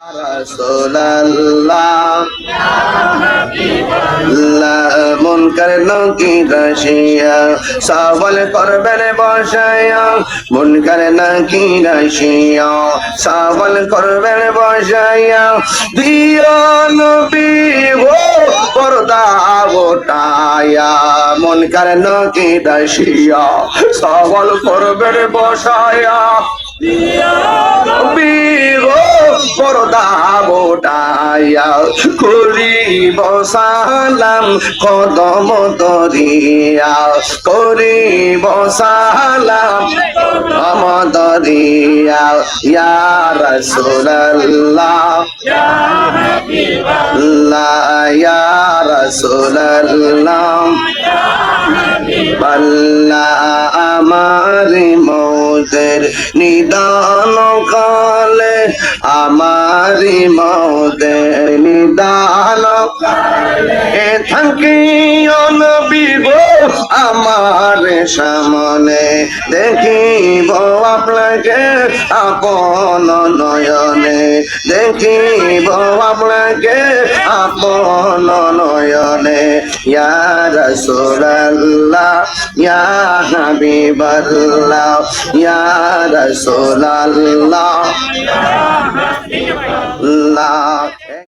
রাসূলুল্লাহ মুনকার নাকির আসিয়া সওয়াল করবেন বসায়া মুনকার নাকির আসিয়া সওয়াল করবেন বসায়া দিও নবী ও পর্দা ওঠায়া মুনকার নাকির আসিয়া সওয়াল করবেন বসায়া পর্দা ওঠায়া করিব সালাম কদম দরিয়া করিব সালাম কদম দরিয়া ইয়া রাসূলুল্লাহ ইয়া রাসূলুল্লাহ আল্লাহ আমার মৌতের নিদান কালে আমার মৌতের নিদান কালে থাকিও নবী গো আমার সামনে দেখিব আপনাকে আপন নয়নে দেখিব আপনাকে আপন নয়নে ইয়া রাসূলুল্লাহ ইয়া হাবিবাল্লাহ ইয়া রাসূলুল্লাহ